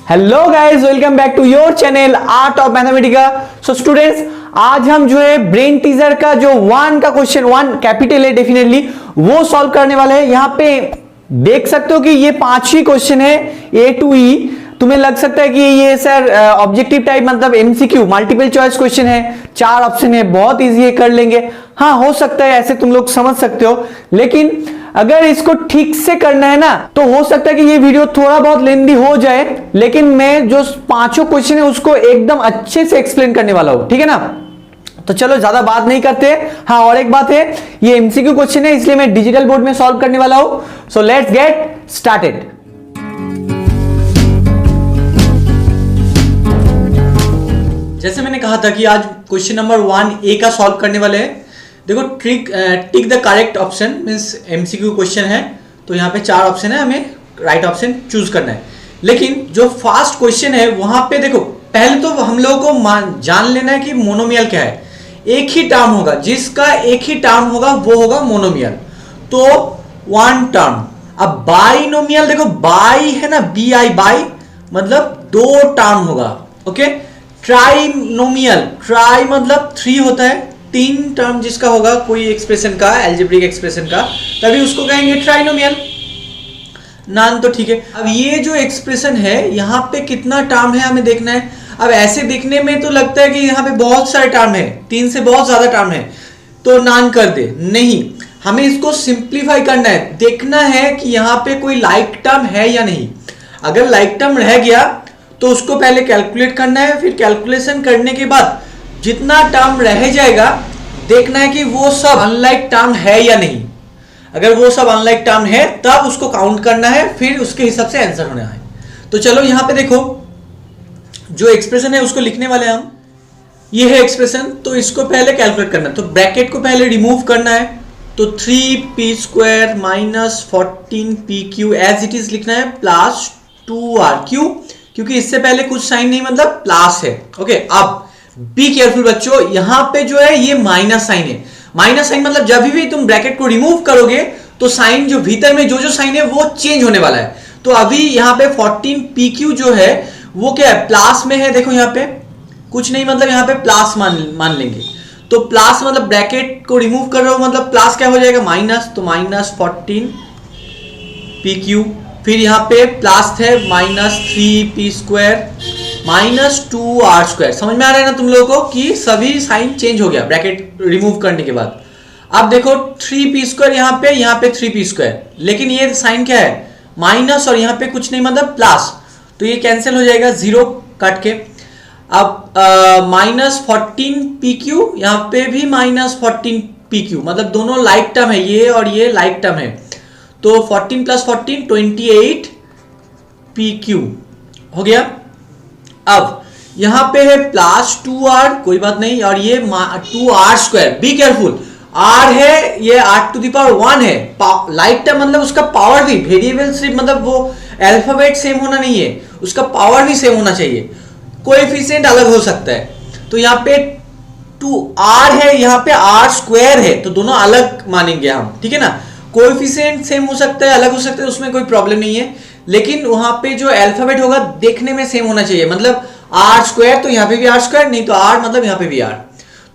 Hello guys, welcome back to your channel art of mathematica. So students, आज हम जो है ब्रेन टीजर का जो वन का क्वेश्चन, वन कैपिटल है डेफिनेटली, वो सॉल्व करने वाले हैं। यहाँ पे देख सकते हो कि ये 5 ही क्वेश्चन है ए टू ई। तुम्हें लग सकता है कि ये सर ऑब्जेक्टिव टाइप मतलब एमसीक्यू मल्टीपल चॉइस क्वेश्चन है, 4 ऑप्शन है, बहुत इजी है, कर लेंगे। हाँ, हो सकता है ऐसे तुम लोग समझ सकते हो, लेकिन अगर इसको ठीक से करना है ना तो हो सकता है कि ये वीडियो थोड़ा बहुत लेंदी हो जाए, लेकिन मैं जो 5 क्वेश्चन है उसको एकदम अच्छे से एक्सप्लेन करने वाला हूं, ठीक है ना। तो चलो ज्यादा बात नहीं करते। हाँ, और एक बात है, ये एमसीक्यू क्वेश्चन है इसलिए मैं डिजिटल बोर्ड में सॉल्व करने वाला हूं। So let's get started. जैसे मैंने कहा था कि आज क्वेश्चन नंबर 1A का सॉल्व करने वाले हैं। देखो, tick the correct option means MCQ question है, तो यहाँ पे 4 ऑप्शन है, हमें राइट ऑप्शन चूज करना है। लेकिन जो फर्स्ट क्वेश्चन है वहां पे देखो, पहले तो हम लोगों को जान लेना है कि मोनोमियल क्या है। एक ही टर्म होगा, जिसका एक ही टर्म होगा वो होगा मोनोमियल, तो 1 टर्म। अब बाइनोमियल देखो, बाई है ना, BI बाई मतलब 2 टर्म होगा। ओके, ट्राइनोमियल, ट्राई मतलब 3 होता है, 3 टर्म जिसका होगा कोई एक्सप्रेशन का, एल्जेब्रिक एक्सप्रेशन का, तभी उसको कहेंगे ट्राइनोमियल। नान तो ठीक है। अब ये जो एक्सप्रेशन है यहाँ पे कितना टर्म है हमें देखना है। अब ऐसे देखने में तो लगता है कि यहाँ पे बहुत सारे टर्म है, 3 से बहुत ज्यादा टर्म है, तो नान कर दे। नहीं, हमें इसको सिंप्लीफाई करना है, देखना है कि यहाँ पे कोई लाइक टर्म है या नहीं। अगर लाइक टर्म रह गया तो उसको पहले कैलकुलेट करना है, फिर कैलकुलेशन करने के बाद जितना टर्म रह जाएगा देखना है कि वो सब अनलाइक टर्म है या नहीं। अगर वो सब अनलाइक टर्म है तब उसको काउंट करना है, फिर उसके हिसाब से आंसर होना है। तो चलो यहाँ पे देखो, जो एक्सप्रेशन है उसको लिखने वाले हम। ये है एक्सप्रेशन, तो इसको पहले कैलकुलेट करना है, तो ब्रैकेट को पहले रिमूव करना है। तो 3p² minus 14pq as it is लिखना है, प्लस 2r। क्यों? क्योंकि इससे पहले कुछ साइन नहीं, मतलब प्लस है। ओके, अब बी केयरफुल बच्चों, यहां पे जो है ये माइनस साइन है। माइनस साइन मतलब जब भी तुम ब्रैकेट को रिमूव करोगे तो साइन जो भीतर में जो साइन है वो चेंज होने वाला है। तो अभी यहाँ पे 14pq जो है वो क्या है, प्लस में है। देखो यहाँ पे कुछ नहीं, मतलब यहाँ पे प्लस मान लेंगे। तो प्लस मतलब ब्रैकेट को रिमूव कर रहे हो, मतलब प्लस क्या हो जाएगा, माइनस। तो माइनस 14pq, फिर यहाँ पे प्लस थे माइनस 3p² माइनस 2r²। समझ में आ रहा है ना तुम लोगों को कि सभी साइन चेंज हो गया ब्रैकेट रिमूव करने के बाद। अब देखो 3p² यहाँ पे 3p², लेकिन ये साइन क्या है, माइनस, और यहाँ पे कुछ नहीं मतलब प्लस, तो ये कैंसिल हो जाएगा 0 काट के। अब माइनस 14pq, यहाँ पे भी माइनस 14pq, मतलब दोनों लाइक टर्म है, ये और ये लाइक टर्म है। तो 14 प्लस 14 28pq हो गया। अब यहां पे है प्लस 2r, कोई बात नहीं, और ये 2r²। बी केयरफुल, r है ये r⁻1 है, लाइक टर्म मतलब उसका पावर भी, वेरिएबल सिर्फ मतलब वो अल्फाबेट सेम होना नहीं है, उसका पावर भी सेम होना चाहिए, कोएफिशिएंट अलग हो सकता है। तो यहाँ पे 2r है, यहाँ पे r² है, तो दोनों अलग मानेंगे हम, ठीक है ना। कोएफिशिएंट सेम हो सकता है, अलग हो सकता है, उसमें कोई प्रॉब्लम नहीं है, लेकिन वहां पे जो अल्फाबेट होगा देखने में सेम होना चाहिए। मतलब r², तो यहाँ पे भी r², नहीं तो r मतलब यहाँ पे भी r,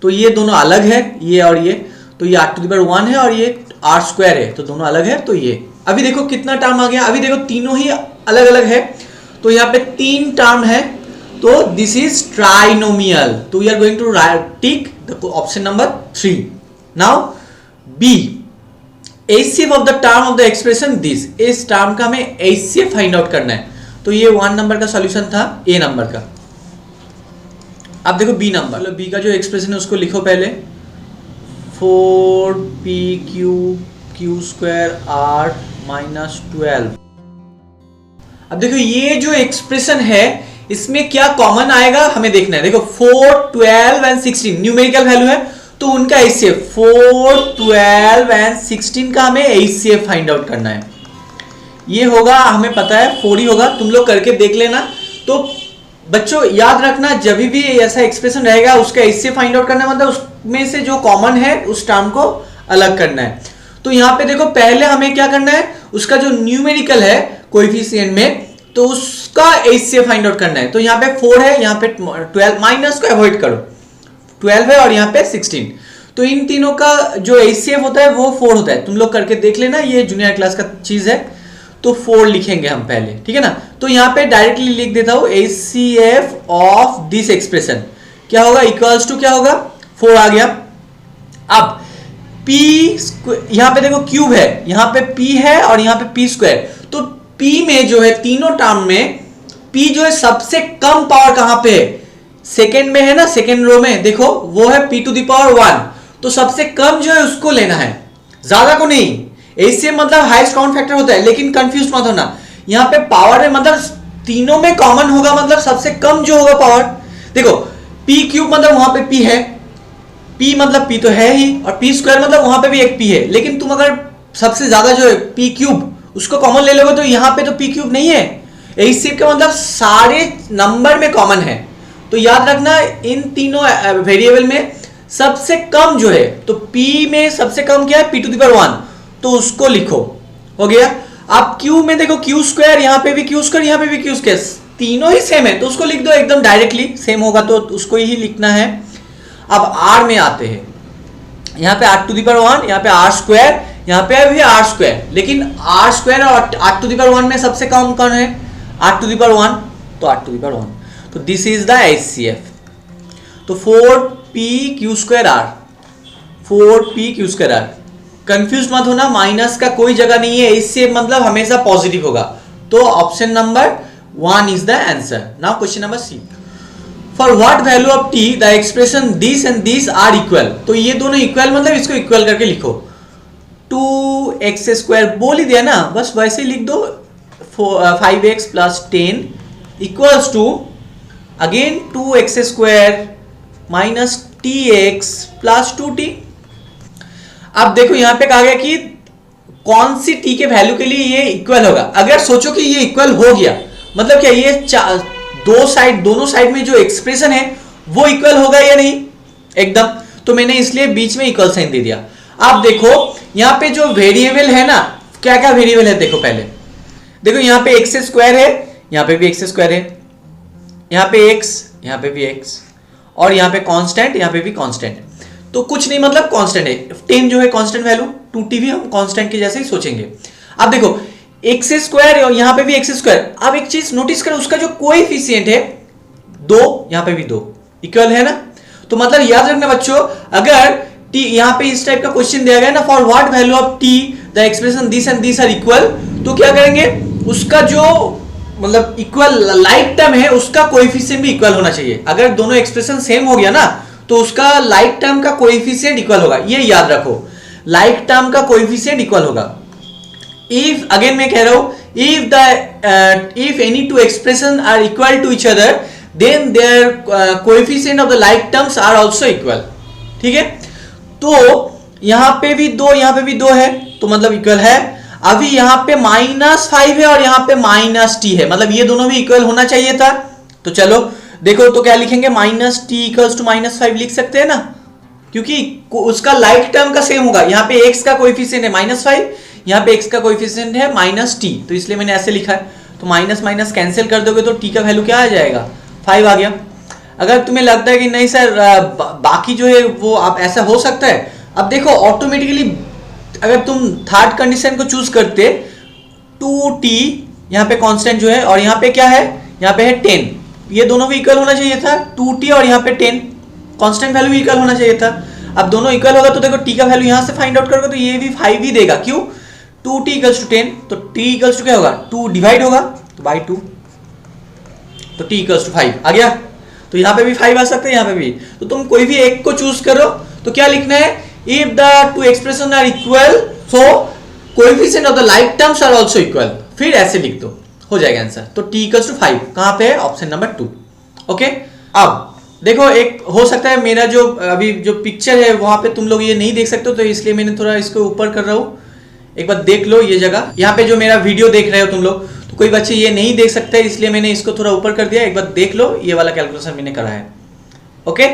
तो ये दोनों अलग है, ये और ये, तो ये r⁻1 है और ये r² है, तो दोनों अलग है। तो ये अभी देखो कितना टर्म आ गया, अभी देखो तीनों ही अलग अलग है, तो यहाँ पे 3 टर्म है, तो दिस इज ट्राइनोमियल। तो we are going to tick the option number 3। Now B, HCF of the term of the expression this, इस टर्म का हमें HCF फाइंड आउट करना है। तो ये 1 नंबर का सॉल्यूशन था, A नंबर का। अब देखो B नंबर, मतलब B का जो एक्सप्रेशन है उसको लिखो पहले, 4pq² माइनस 12। अब देखो ये जो एक्सप्रेशन है इसमें क्या कॉमन आएगा हमें देखना है। देखो 4, 12 एंड 16 न्यूमेरिकल वैल्यू है, तो उनका HCF 4, 12 एंड 16 का हमें HCF फाइंड आउट करना है। ये होगा, हमें पता है 4 ही होगा, तुम लोग करके देख लेना। तो बच्चों याद रखना, जब भी ऐसा एक्सप्रेशन रहेगा उसका HCF फाइंड आउट करना है, मतलब उसमें से जो कॉमन है उस टर्म को अलग करना है। तो यहाँ पे देखो पहले हमें क्या करना है, उसका जो न्यूमेरिकल है कोएफिशिएंट में, तो उस उसका HCF फाइंड आउट करना है। तो यहाँ पे 4 है, यहाँ पे 12, माइनस को अवॉइड करो, 12 है और यहाँ पे 16, तो इन तीनों का जो HCF होता है वो 4 होता है। तुम लोग करके देख लेना, ये जूनियर क्लास का चीज है। तो 4 लिखेंगे हम पहले, ठीक है ना। तो यहाँ पे डायरेक्टली लिख देता हूं HCF ऑफ दिस एक्सप्रेशन क्या होगा, इक्वल्स टू क्या होगा, 4 आ गया। अब P यहाँ पे देखो क्यूब है, यहाँ पे P है और यहाँ पे P स्क्वायर, तो P में जो है तीनों टर्म में P जो है सबसे कम पावर कहां पे है, सेकेंड में है ना, सेकेंड रो में देखो वो है P टू द पावर 1, तो सबसे कम जो है उसको लेना है, ज्यादा को नहीं। HCF मतलब हाईएस्ट काउंट फैक्टर होता है, लेकिन कंफ्यूज मत होना, यहाँ पे पावर में मतलब तीनों में कॉमन होगा, मतलब सबसे कम जो होगा पावर। देखो P क्यूब मतलब वहां पे P है, P मतलब P तो है ही, और P स्क्वायर मतलब वहां पे भी एक P है, लेकिन तुम अगर सबसे ज्यादा जो है P क्यूब उसको कॉमन ले लोगे तो यहाँ पे तो P क्यूब नहीं है। HCF का मतलब सारे नंबर में कॉमन है, तो याद रखना इन तीनों वेरिएबल में सबसे कम जो है, तो P में सबसे कम क्या है, P टू द पावर 1, तो उसको लिखो, हो गया। अब Q में देखो Q स्क्वायर, यहाँ पे भी Q स्क्वायर, यहाँ पे भी Q स्क्वायर, तीनों ही सेम है, तो उसको लिख दो एकदम डायरेक्टली, सेम होगा तो उसको ही लिखना है। अब R में आते हैं, यहाँ पे R टू द पावर 1, यहाँ पे R स्क्वायर, यहाँ पे भी R स्क्वायर, लेकिन R स्क्वायर और R टू द पावर 1 में सबसे कम कौन है, R टू द पावर 1, तो R टू द पावर 1, तो दिस इज द HCF। तो 4PQ square R, 4PQ square R, confuse मत होना, माइनस का कोई जगह नहीं है, HCF मतलब हमेशा पॉजिटिव होगा, तो option number 1 is the answer. Now question number C, for what value of t the expression this and this are equal, तो ये दोनों इक्वल मतलब इसको इक्वल करके लिखो, 2x स्क्वायर बोल ही दिया ना, बस वैसे ही लिख दो, 5x plus 10 equals to again 2x square minus tx plus 2t। अब देखो यहाँ पे कहा गया कि कौन सी t के वैल्यू के लिए ये इक्वल होगा। अगर सोचो कि ये इक्वल हो गया, मतलब क्या ये दोनों साइड में जो एक्सप्रेशन है वो इक्वल होगा या नहीं, एकदम, तो मैंने इसलिए बीच में इक्वल साइन दे दिया। अब देखो यहाँ पे जो वेरिएबल है ना, क्या क्या वेरिएबल है देखो, पहले देखो यहाँ पे एक्स स्क्वायर है, यहाँ पे भी एक्स स्क्वायर है, यहाँ पे x, यहाँ पे भी x, और यहाँ पे कांस्टेंट, यहाँ पे भी कांस्टेंट, तो कुछ नहीं मतलब कांस्टेंट है, 10 जो है कांस्टेंट वैल्यू, 2t भी हम कांस्टेंट के जैसे ही सोचेंगे। अब देखो एक्स स्क्वायर और यहाँ पे भी एक्स स्क्वायर, अब एक चीज नोटिस करो, उसका जो कोएफिशिएंट है 2, यहाँ पे भी 2 इक्वल है ना, तो मतलब याद रखना बच्चों, अगर t यहाँ पे इस टाइप का क्वेश्चन दिया गया ना, for what value of t the expression this and this are equal, तो क्या करेंगे, उसका जो मतलब इक्वल लाइक टर्म है उसका कोएफिशिएंट भी इक्वल होना चाहिए। अगर दोनों एक्सप्रेशन सेम हो गया ना, तो उसका लाइक टर्म का कोएफिशिएंट इक्वल होगा, ये याद रखो, लाइक टर्म का कोएफिशिएंट इक्वल होगा। इफ अगेन मैं कह रहा हूं, if any two expression are equal to each other, then their coefficient of the like terms are also equal, ठीक है। तो यहां पे भी 2, यहां पे भी 2 है, तो मतलब इक्वल है। अभी यहां पे -5 है और यहां पे -t है, मतलब ये दोनों भी इक्वल होना चाहिए था। तो चलो देखो, तो क्या लिखेंगे, -t इक्वल्स टू -5 लिख सकते हैं ना, क्योंकि उसका लाइक टर्म का सेम होगा। यहाँ पे x का कोएफिशिएंट है -5, यहाँ पे x का कोएफिशिएंट है -t, तो इसलिए मैंने ऐसे लिखा है। तो माइनस माइनस कैंसिल कर दोगे तो t का वैल्यू क्या आ जाएगा, 5 आ गया। अगर तुम्हें लगता है कि नहीं सर बाकी जो है वो आप ऐसा हो सकता है, अब देखो ऑटोमेटिकली अगर तुम थर्ड कंडीशन को चूज करते, 2t यहाँ पे कांस्टेंट जो है, और यहाँ पे क्या है, यहाँ पे है 10, ये दोनों भी इक्वल होना चाहिए था, 2t और यहाँ पे 10 कांस्टेंट वैल्यू भी इक्वल होना चाहिए था। अब दोनों इक्वल होगा तो देखो t का वैल्यू यहाँ से फाइंड आउट करोगे तो ये भी 5 ही देगा, क्यों, 2t इक्वल्स टू 10, तो t इक्वल्स टू क्या होगा, 2 डिवाइड होगा तो बाई 2, तो t इक्वल्स टू 5 आ गया। तो यहाँ पे भी 5 आ सकते हैं, यहाँ पे भी, तो तुम कोई भी एक को चूज करो। तो क्या लिखना है, if the two expression are equal so coefficient of the like terms are also equal, फिर ऐसे लिख दो, हो जाएगा आंसर। तो t इक्वल्स टू 5 कहां पे है, ऑप्शन नंबर 2। ओके, अब देखो एक हो सकता है मेरा जो अभी जो पिक्चर है वहां पे तुम लोग ये नहीं देख सकते हो, तो इसलिए मैंने थोड़ा इसको ऊपर कर रहा हूं, एक बार देख लो ये जगह। यहाँ पे जो मेरा वीडियो देख रहे हो तुम लोग, तो कोई बच्चे ये नहीं देख सकते, इसलिए मैंने इसको थोड़ा ऊपर कर दिया, एक बार देख लो, ये वाला कैलकुलेशन मैंने करा है। Okay,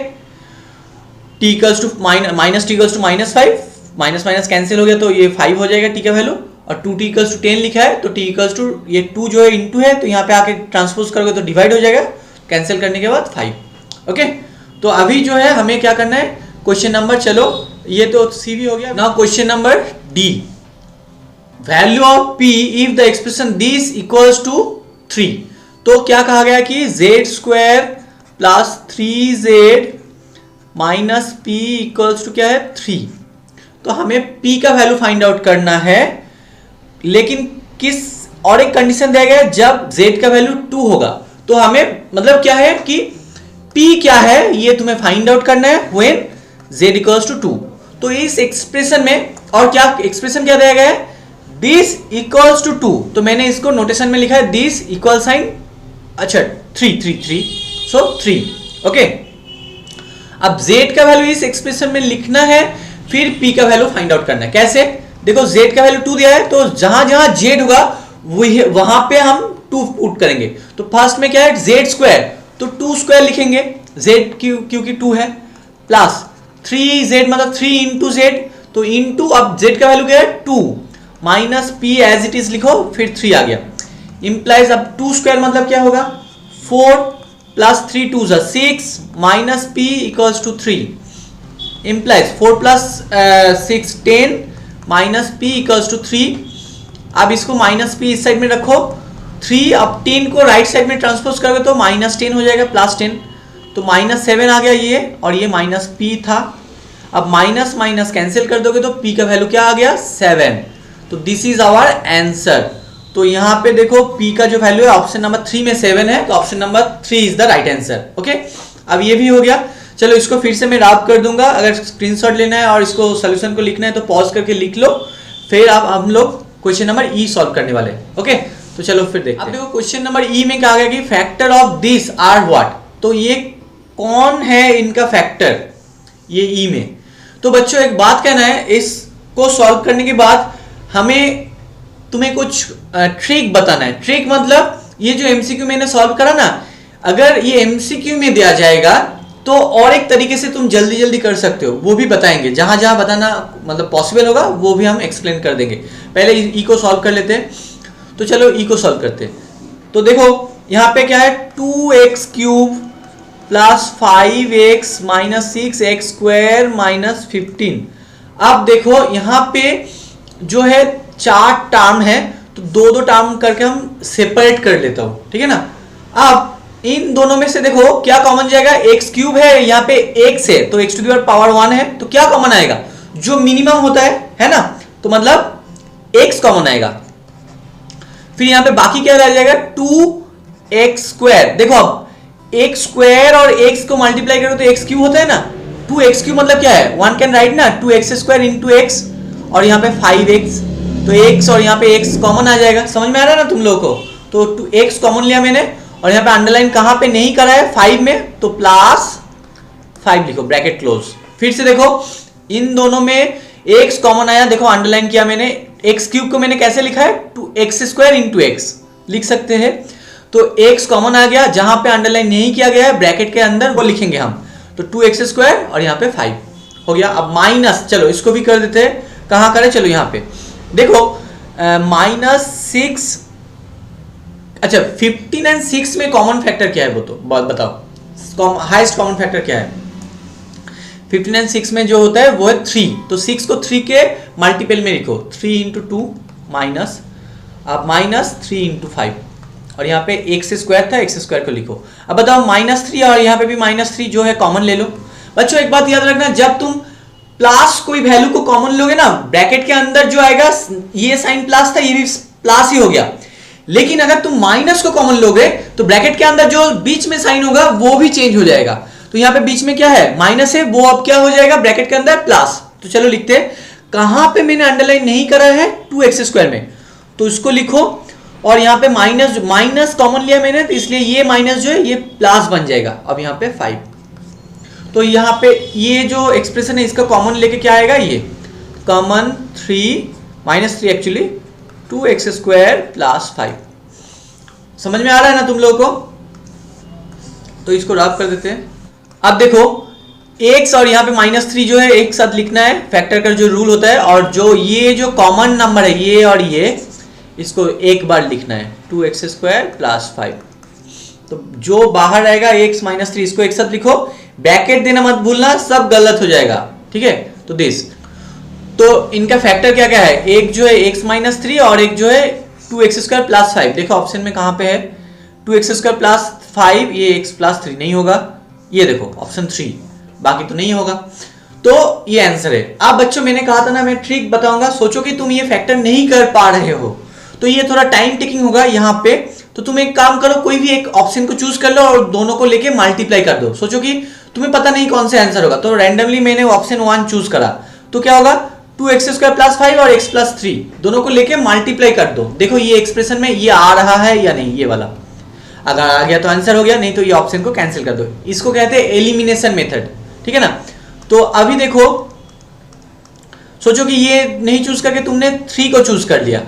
t equals to -t equals to -5, minus minus cancel हो गया तो ये 5 हो जाएगा t का वैल्यू, और 2t=10 लिखा है, तो t= ये 2 जो है इंटू है, तो यहाँ पे आके ट्रांसपोज करोगे तो डिवाइड हो जाएगा, कैंसिल करने के बाद 5। ओके, तो अभी जो है हमें क्या करना है, क्वेश्चन नंबर, चलो ये तो सी भी हो गया। Now question number D, value of p if the expression this equals to 3। तो क्या कहा गया कि z² plus 3z minus p equals to क्या है 3। तो हमें p का वैल्यू फाइंड आउट करना है, लेकिन किस, और एक कंडीशन दिया गया है जब z का वैल्यू 2 होगा। तो हमें मतलब क्या है कि p क्या है ये तुम्हें फाइंड आउट करना है व्हेन z = 2। तो इस एक्सप्रेशन में, और क्या एक्सप्रेशन क्या दिया गया है, दिस इक्वल्स टू 2। तो मैंने इसको नोटेशन में लिखा है दिस इक्वल साइन, अच्छा 3 सो 3। ओके, अब z का वैल्यू इस एक्सप्रेशन में लिखना है, फिर p का वैल्यू फाइंड आउट करना है। कैसे, देखो z का वैल्यू 2 दिया है, तो जहां जहां z होगा वहां पे हम 2 पुट करेंगे। तो फर्स्ट में क्या है z², तो 2² लिखेंगे, z क्योंकि 2 है, प्लस 3z मतलब 3 इंटू z, तो इंटू, अब z का वैल्यू क्या है 2, minus p as it is लिखो, फिर 3 आ गया, इंप्लाइज अब 2² मतलब क्या होगा 4 plus 3 2 6 minus p equals to 3, implies 4 plus 6 10 minus p equals to 3। अब इसको माइनस p इस साइड में रखो, 3, अब 10 को राइट साइड में ट्रांसपोज करोगे तो -10 हो जाएगा, +10, तो -7 आ गया ये, और ये माइनस p था। अब माइनस माइनस कैंसिल कर दोगे तो p का वैल्यू क्या आ गया 7। तो दिस इज आवर आंसर। तो यहाँ पे देखो p का जो वैल्यू है ऑप्शन नंबर 3 में 7 है, तो option number 3 is the right answer. Okay, अब ये भी हो गया। चलो इसको फिर से मैं रब कर दूंगा, अगर स्क्रीनशॉट लेना है और इसको सोल्यूशन को लिखना है तो पॉज करके लिख लो, फिर अब हम लोग क्वेश्चन नंबर ई सॉल्व करने वाले हैं। ओके, तो चलो फिर देखते हैं। अब देखो क्वेश्चन नंबर ई में कहा गया कि factor of this are what. तो ये कौन है इनका फैक्टर, ये ई में। तो बच्चों एक बात कहना है, इसको सॉल्व करने के बाद हमें तुम्हें कुछ ट्रिक बताना है। ट्रिक मतलब ये जो एमसीक्यू मैंने सॉल्व करा ना, अगर ये एमसीक्यू में दिया जाएगा तो और एक तरीके से तुम जल्दी जल्दी कर सकते हो, वो भी बताएंगे, जहां जहां बताना मतलब पॉसिबल होगा वो भी हम एक्सप्लेन कर देंगे। पहले ई को सॉल्व कर लेते हैं, तो चलो ई को सॉल्व करते हैं। तो देखो यहाँ पे क्या है 2x³ plus 5x minus 6x² minus 15। अब देखो यहाँ पे जो है 4 टर्म है, तो दो टर्म करके हम सेपरेट कर लेता हूँ, ठीक है ना। अब इन दोनों में से देखो क्या कॉमन जाएगा, x³ है, यहाँ पे x है, तो x⁻1 है, तो क्या कॉमन आएगा, जो मिनिमम होता है ना, तो मतलब x कॉमन आएगा। फिर यहाँ पे बाकी क्या रह जाएगा 2x²। देखो अब x² और x को मल्टीप्लाई करो तो x³ होता है ना, 2x³ मतलब क्या है 1 कैन राइट ना 2x² इंटू x, और यहाँ पे 5x, तो x और यहाँ पे x कॉमन आ जाएगा। समझ में आ रहा है ना तुम लोगों को। तो 2x कॉमन लिया मैंने, और यहाँ पे अंडरलाइन कहाँ पे नहीं करा है 5 में, तो +5 लिखो ब्रैकेट क्लोज। फिर से देखो इन दोनों में x कॉमन आया, देखो अंडरलाइन किया मैंने। x³ को मैंने कैसे लिखा है 2x² इंटू x लिख सकते हैं, तो x कॉमन आ गया, जहां पे अंडरलाइन नहीं किया गया है ब्रैकेट के अंदर वो लिखेंगे हम, तो 2x² और यहाँ पे 5 हो गया। अब माइनस, चलो इसको भी कर देते हैं, कहाँ करें, चलो यहाँ पे देखो -6, अच्छा 15 एंड 6 में कॉमन फैक्टर क्या है वो तो बताओ, हाईएस्ट कॉमन फैक्टर क्या है 15 एंड 6 में जो होता है वो है 3, तो 6 को 3 के मल्टीपल में लिखो, 3 इंटू 2 माइनस, अब -3 इंटू 5, और यहाँ पे x² था, x² को लिखो। अब बताओ -3 और यहाँ पे भी -3 जो है कॉमन ले लो। बच्चों एक बात याद रखना, जब तुम प्लस कोई वैल्यू को कॉमन लोगे ना, ब्रैकेट के अंदर जो आएगा ये साइन प्लस था, ये भी प्लस ही हो गया, लेकिन अगर तुम माइनस को कॉमन लोगे तो ब्रैकेट के अंदर जो बीच में साइन होगा वो भी चेंज हो जाएगा। तो यहाँ पे बीच में क्या है माइनस है, वो अब क्या हो जाएगा ब्रैकेट के अंदर प्लस। तो चलो लिखते हैं, कहां पे मैंने अंडरलाइन नहीं करा है 2x² में, तो इसको लिखो, और यहाँ पे माइनस कॉमन लिया मैंने, तो इसलिए ये माइनस जो है ये प्लस बन जाएगा। अब यहाँ पे 5, तो यहाँ पे ये जो एक्सप्रेशन है इसका कॉमन लेके क्या आएगा, ये कॉमन -3 एक्चुअली 2x² प्लस 5। समझ में आ रहा है ना तुम लोगों को। तो इसको रब कर देते हैं। अब देखो एक्स और यहाँ पे -3 जो है एक साथ लिखना है, फैक्टर का जो रूल होता है, और जो ये जो कॉमन नंबर है ये और ये, इसको एक बार लिखना है 2x² + 5। तो जो बाहर रहेगा x -3 इसको एक साथ लिखो, ब्रैकेट देना मत भूलना, सब गलत हो जाएगा, ठीक है। तो दिस, तो इनका फैक्टर क्या क्या है, एक जो है x -3 और एक जो है 2x² + 5। देखो ऑप्शन में कहां पे है 2x² + 5, ये x + 3 नहीं होगा, ये देखो ऑप्शन 3, बाकी तो नहीं होगा। तो ये आंसर है। अब बच्चों मैंने कहा था ना मैं ट्रिक बताऊंगा, सोचो कि तुम ये फैक्टर नहीं कर पा रहे हो तो ये थोड़ा टाइम टेकिंग होगा यहाँ पे, तो तुम एक काम करो, कोई भी एक ऑप्शन को चूज कर लो और दोनों को लेके मल्टीप्लाई कर दो। सोचो कि तुम्हें पता नहीं कौन सा आंसर होगा, तो रैंडमली मैंने ऑप्शन 1 चूज करा, तो क्या होगा 2x² + 5 और x + 3 दोनों को लेके मल्टीप्लाई कर दो। देखो ये एक्सप्रेशन में ये आ रहा है या नहीं, ये वाला अगर आ गया तो आंसर हो गया, नहीं तो ये ऑप्शन को कैंसिल कर दो। इसको कहते हैं एलिमिनेशन मेथड, ठीक है ना। तो अभी देखो, सोचो कि ये नहीं चूज करके तुमने 3 को चूज कर लिया,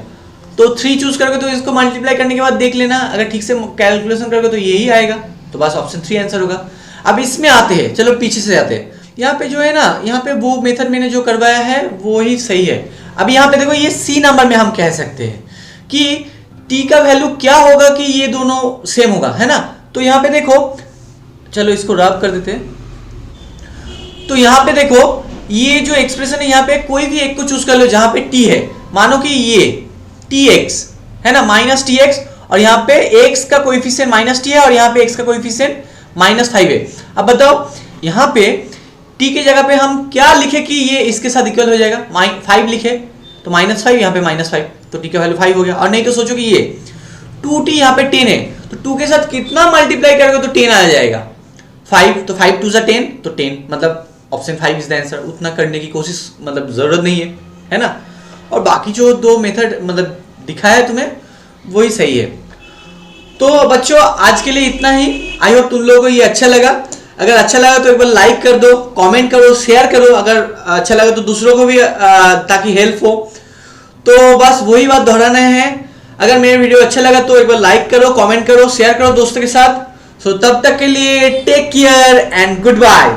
तो 3 चूज करके तो इसको मल्टीप्लाई करने के बाद देख लेना, अगर ठीक से कैलकुलेशन करोगे तो यही आएगा, तो बस ऑप्शन 3 आंसर होगा। अब इसमें आते हैं, चलो पीछे से आते हैं। यहाँ पे जो है ना, यहाँ पे वो मेथड मैंने जो करवाया है वो ही सही है। अब यहाँ पे देखो ये सी नंबर में हम कह सकते हैं कि टी का वैल्यू क्या होगा कि ये दोनों सेम होगा, है ना। तो यहाँ पे देखो, चलो इसको रब कर देते हैं। तो यहाँ पे देखो ये जो एक्सप्रेशन है, यहाँ पे कोई भी एक को चूज कर लो जहां पे टी है, मानो कि ये tx है ना, -tx, और यहाँ पे x का कोएफिशिएंट -t है और यहाँ पे x का कोएफिशिएंट -5 है। अब बताओ यहाँ पे t की जगह पे हम क्या लिखे कि ये इसके साथ इक्वल हो जाएगा, 5 लिखे तो -5, यहाँ पे -5, तो t का वैल्यू 5 हो गया। और नहीं तो सोचो कि ये 2t यहाँ पे 10 है, तो 2 के साथ कितना मल्टीप्लाई करोगे तो 10 आ जाएगा, 5, तो 5 2 10, तो 10, मतलब ऑप्शन 5 इज द आंसर। उतना करने की कोशिश मतलब जरूरत नहीं है ना। और बाकी जो 2 मेथड मतलब दिखाया है तुम्हें वही सही है। तो बच्चों आज के लिए इतना ही, आई होप तुम लोगों को ये अच्छा लगा। अगर अच्छा लगा तो एक बार लाइक कर दो, कमेंट करो, शेयर करो अगर अच्छा लगा तो दूसरों को भी, ताकि हेल्प हो। तो बस वही बात दोहराना है, अगर मेरा वीडियो अच्छा लगा तो एक बार लाइक करो, कमेंट करो, शेयर करो दोस्तों के साथ। सो तब तक के लिए take care and good bye.